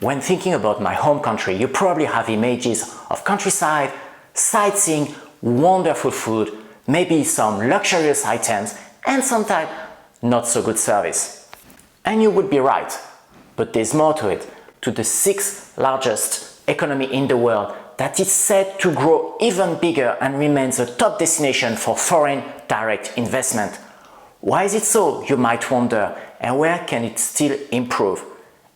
When thinking about my home country, you probably have images of countryside, sightseeing, wonderful food, maybe some luxurious items, and sometimes not so good service. And you would be right, but there's more to it, to the sixth largest economy in the world that is set to grow even bigger and remains a top destination for foreign direct investment. Why is it so, you might wonder, and where can it still improve?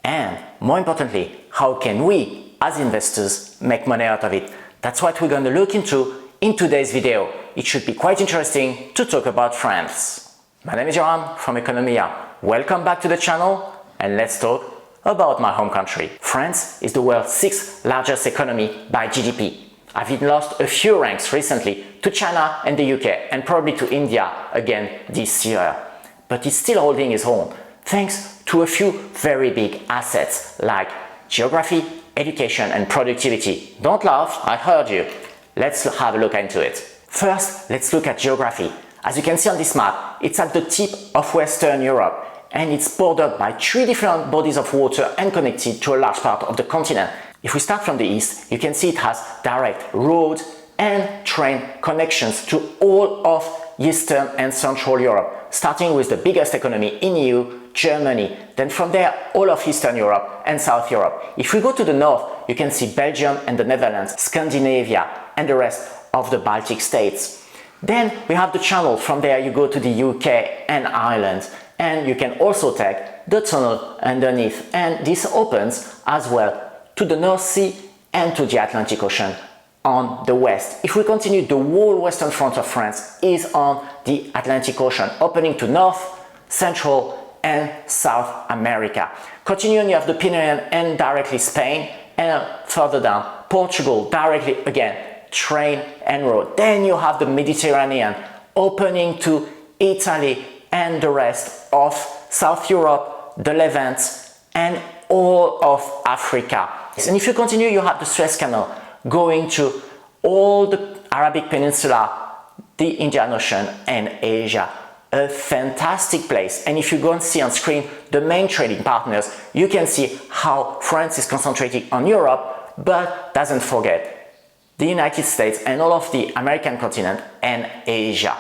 And more importantly, how can we, as investors, make money out of it? That's what we're going to look into in today's video. It should be quite interesting to talk about France. My name is Joram from Economia. Welcome back to the channel, and let's talk about my home country. France is the world's sixth largest economy by GDP. I've lost a few ranks recently to China and the UK, and probably to India again this year. But it's still holding its own, thanks to a few very big assets like geography, education and productivity. Don't laugh, I heard you. Let's have a look into it. First, let's look at geography. As you can see on this map, it's at the tip of Western Europe, and it's bordered by three different bodies of water and connected to a large part of the continent. If we start from the east, you can see it has direct road and train connections to all of Eastern and Central Europe, starting with the biggest economy in EU, Germany, then from there all of Eastern Europe and South Europe. If we go to the north, you can see Belgium and the Netherlands, Scandinavia and the rest of the Baltic states. Then we have the channel. From there you go to the UK and Ireland, and you can also take the tunnel underneath, and this opens as well to the North Sea and to the Atlantic Ocean on the west. If we continue, the whole western front of France is on the Atlantic Ocean, opening to North, Central and South America. Continuing, you have the Pyrenees and directly Spain, and further down Portugal, directly again train and road. Then you have the Mediterranean opening to Italy and the rest of South Europe, the Levant and all of Africa. And if you continue, you have the Suez Canal going to all the Arabic Peninsula, the Indian Ocean and Asia. A fantastic place. And if you go and see on screen the main trading partners, you can see how France is concentrating on Europe, but doesn't forget the United States and all of the American continent and Asia.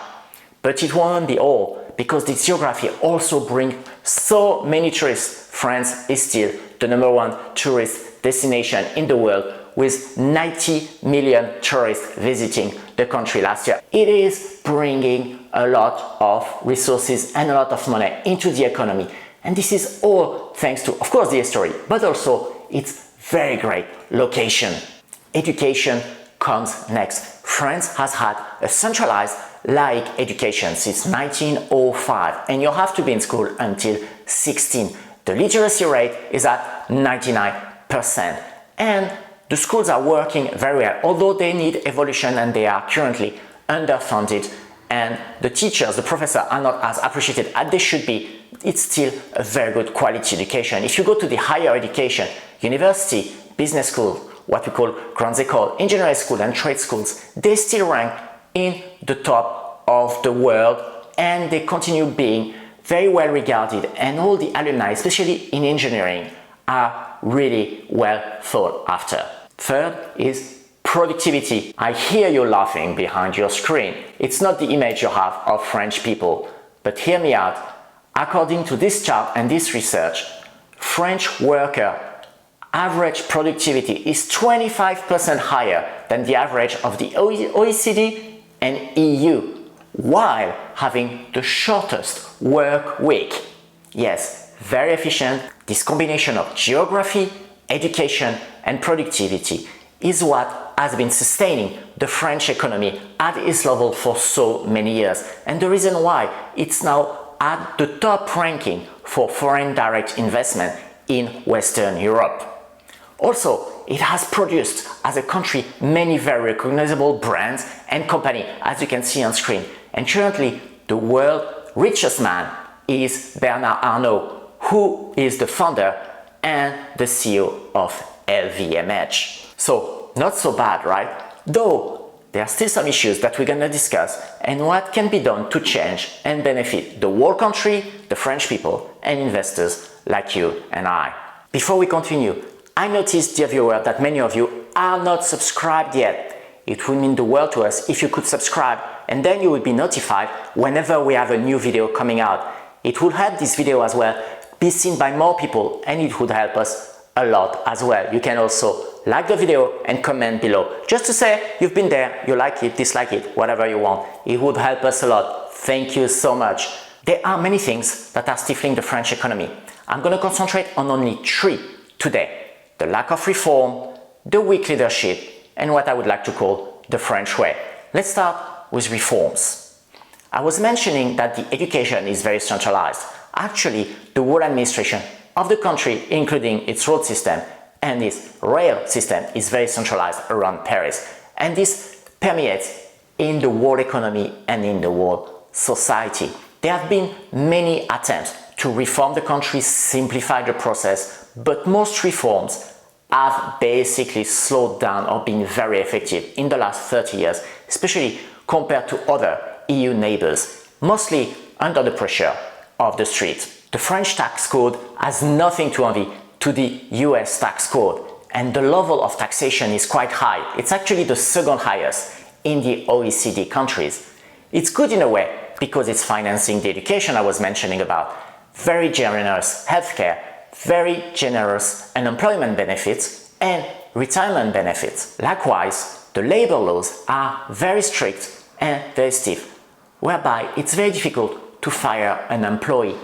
But it won't be all, because this geography also brings so many tourists. France is still the #1 tourist destination in the world, with 90 million tourists visiting the country last year. It is bringing a lot of resources and a lot of money into the economy. And this is all thanks to, of course, the history, but also its very great location. Education comes next. France has had a centralized laïc education since 1905, and you have to be in school until 16. The literacy rate is at 99%, and the schools are working very well, although they need evolution and they are currently underfunded, and the teachers, the professors are not as appreciated as they should be. It's still a very good quality education. If you go to the higher education, university, business school, what we call grandes écoles, engineering school and trade schools, they still rank in the top of the world, and they continue being very well regarded, and all the alumni, especially in engineering, are really well thought after. Third is productivity. I hear you laughing behind your screen. It's not the image you have of French people, but hear me out. According to this chart and this research, French worker average productivity is 25% higher than the average of the OECD and EU, while having the shortest work week. Yes, very efficient. This combination of geography, education and productivity is what has been sustaining the French economy at its level for so many years, and the reason why it's now at the top ranking for foreign direct investment in Western Europe. Also, it has produced as a country many very recognizable brands and companies, as you can see on screen. And currently, the world's richest man is Bernard Arnault, who is the founder and the CEO of LVMH. So, not so bad, right? Though, there are still some issues that we're gonna discuss and what can be done to change and benefit the whole country, the French people, and investors like you and I. Before we continue, I noticed, dear viewer, that many of you are not subscribed yet. It would mean the world to us if you could subscribe, and then you would be notified whenever we have a new video coming out. It would help this video as well be seen by more people, and it would help us a lot as well. You can also like the video and comment below just to say you've been there, you like it, dislike it, whatever you want. It would help us a lot. Thank you so much. There are many things that are stifling the French economy. I'm going to concentrate on only 3 today: the lack of reform, the weak leadership, and what I would like to call the French way. Let's start with reforms. I was mentioning that the education is very centralized. Actually, the whole administration of the country, including its road system and its rail system, is very centralized around Paris. And this permeates in the world economy and in the world society. There have been many attempts to reform the country, simplify the process, but most reforms have basically slowed down or been very effective in the last 30 years, especially compared to other EU neighbors, mostly under the pressure of the street. The French tax code has nothing to envy to the US tax code, and the level of taxation is quite high. It's actually the second highest in the OECD countries. It's good in a way because it's financing the education I was mentioning about, very generous healthcare, very generous unemployment benefits and retirement benefits. Likewise, the labor laws are very strict and very stiff, whereby it's very difficult to fire an employee,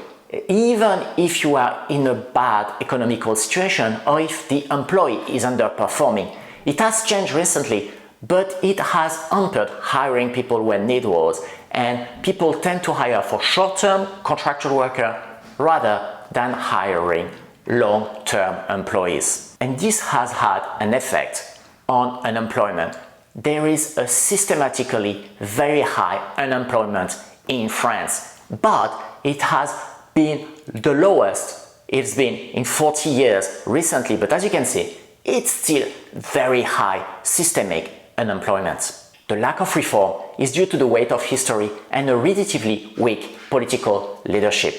even if you are in a bad economical situation or if the employee is underperforming. It has changed recently, but it has hampered hiring people when need was, and people tend to hire for short-term contractual workers rather than hiring long-term employees. And this has had an effect on unemployment. There is a systematically very high unemployment in France, but it has been the lowest it's been in 40 years recently. But as you can see, it's still very high systemic unemployment. The lack of reform is due to the weight of history and a relatively weak political leadership.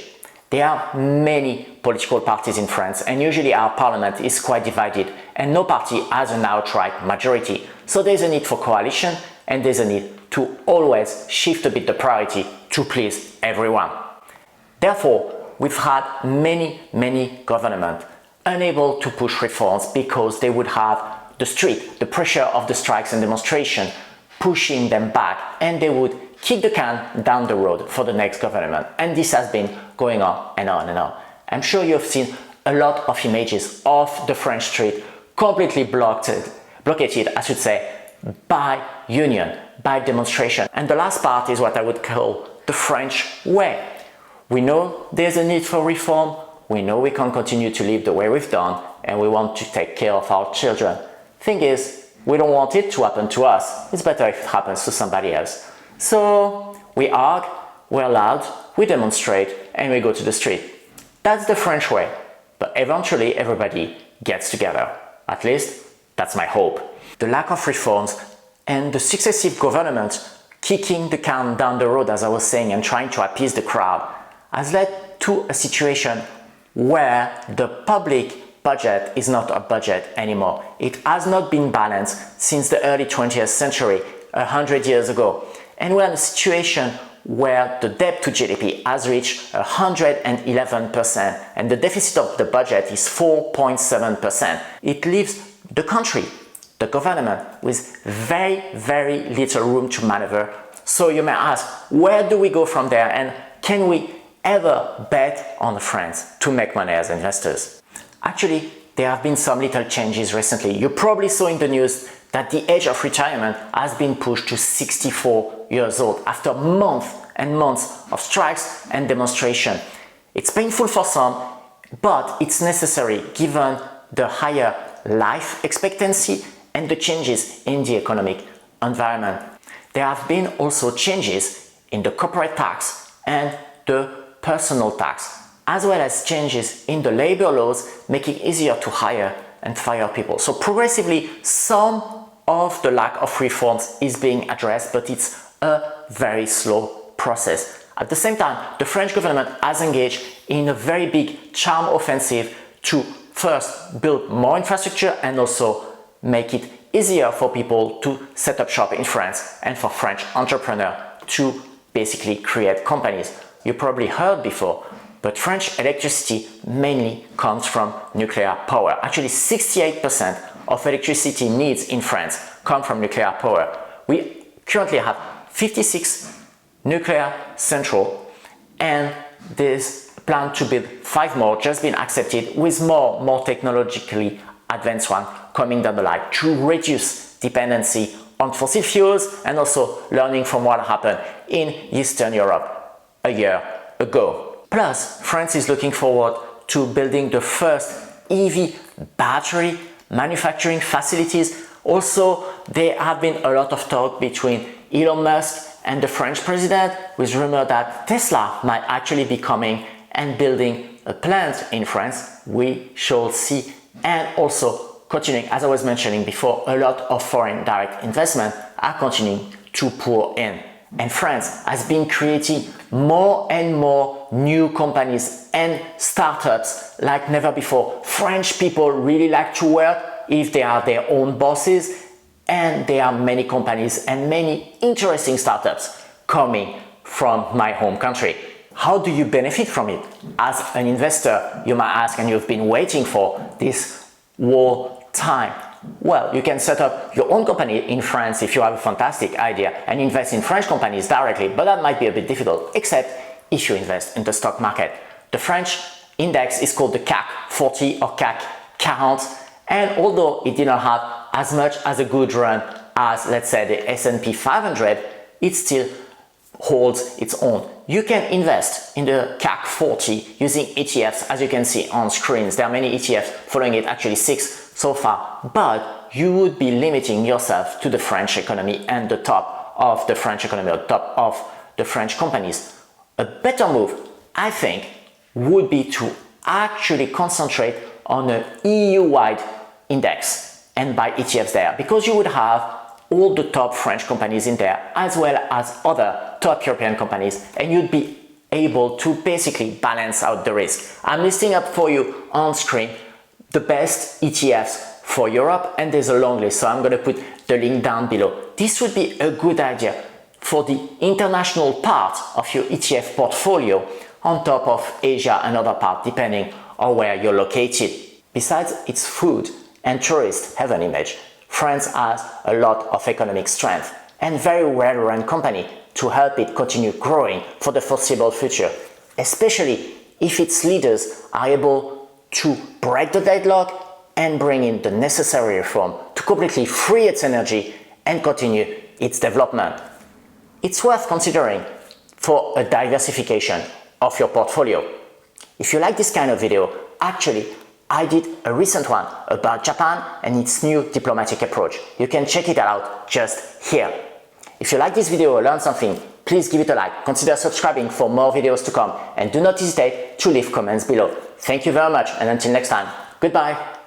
There are many political parties in France, and usually our parliament is quite divided and no party has an outright majority. So there's a need for coalition, and there's a need to always shift a bit the priority to please everyone. Therefore, we've had many governments unable to push reforms because they would have the street, the pressure of the strikes and demonstration pushing them back, and they would kick the can down the road for the next government. And this has been going on and on and on. I'm sure you've seen a lot of images of the French street completely blockaded, I should say, by union, by demonstration. And the last part is what I would call the French way. We know there's a need for reform. We know we can't continue to live the way we've done, and we want to take care of our children. Thing is, we don't want it to happen to us. It's better if it happens to somebody else. So we argue, we're loud, we demonstrate, and we go to the street. That's the French way. But eventually everybody gets together. At least that's my hope. The lack of reforms and the successive governments kicking the can down the road, as I was saying, and trying to appease the crowd, has led to a situation where the public budget is not a budget anymore. It has not been balanced since the early 20th century, 100 years ago. And we're in a situation where the debt to GDP has reached 111%, and the deficit of the budget is 4.7%. It leaves the country, the government, with very little room to maneuver. So you may ask, where do we go from there, and can we ever bet on France to make money as investors? Actually, there have been some little changes recently. You probably saw in the news that the age of retirement has been pushed to 64 years old after months and months of strikes and demonstration. It's painful for some, but it's necessary given the higher life expectancy and the changes in the economic environment. There have been also changes in the corporate tax and the personal tax, as well as changes in the labor laws, making it easier to hire and fire people. So progressively, some of the lack of reforms is being addressed, but it's a very slow process. At the same time, the French government has engaged in a very big charm offensive to first build more infrastructure and also make it easier for people to set up shop in France and for French entrepreneurs to basically create companies. You probably heard before, but French electricity mainly comes from nuclear power. Actually, 68% of electricity needs in France come from nuclear power. We currently have 56 nuclear centrals, and there's a plan to build 5 more just been accepted, with more technologically advanced one coming down the line to reduce dependency on fossil fuels and also learning from what happened in Eastern Europe a year ago. Plus, France is looking forward to building the first EV battery manufacturing facilities. Also, there have been a lot of talk between Elon Musk and the French president, with rumor that Tesla might actually be coming and building a plant in France. We shall see. And also, continuing, as I was mentioning before, a lot of foreign direct investment are continuing to pour in. And France has been creating more and more new companies and startups like never before. French people really like to work if they are their own bosses, and there are many companies and many interesting startups coming from my home country. How do you benefit from it? As an investor, you might ask, and you've been waiting for this whole time. Well, you can set up your own company in France if you have a fantastic idea and invest in French companies directly, but that might be a bit difficult, except if you invest in the stock market. The French index is called the CAC 40 or CAC 40, and although it did not have as much as a good run as, let's say, the S&P 500, it still holds its own. You can invest in the CAC 40 using ETFs, as you can see on screens. There are many ETFs following it, actually 6 so far, but you would be limiting yourself to the French economy and the top of the French economy, or top of the French companies. A better move, I think, would be to actually concentrate on an EU-wide index and buy ETFs there, because you would have all the top French companies in there, as well as other top European companies, and you'd be able to basically balance out the risk. I'm listing up for you on screen the best ETFs for Europe, and there's a long list, so I'm going to put the link down below. This would be a good idea for the international part of your ETF portfolio, on top of Asia and other parts, depending on where you're located. Besides its food and tourist heaven image, France has a lot of economic strength and very well-run company to help it continue growing for the foreseeable future, especially if its leaders are able to break the deadlock and bring in the necessary reform to completely free its energy and continue its development. It's worth considering for a diversification of your portfolio. If you like this kind of video, actually, I did a recent one about Japan and its new diplomatic approach. You can check it out just here. If you like this video or learned something, please give it a like, consider subscribing for more videos to come, and do not hesitate to leave comments below. Thank you very much, and until next time, goodbye.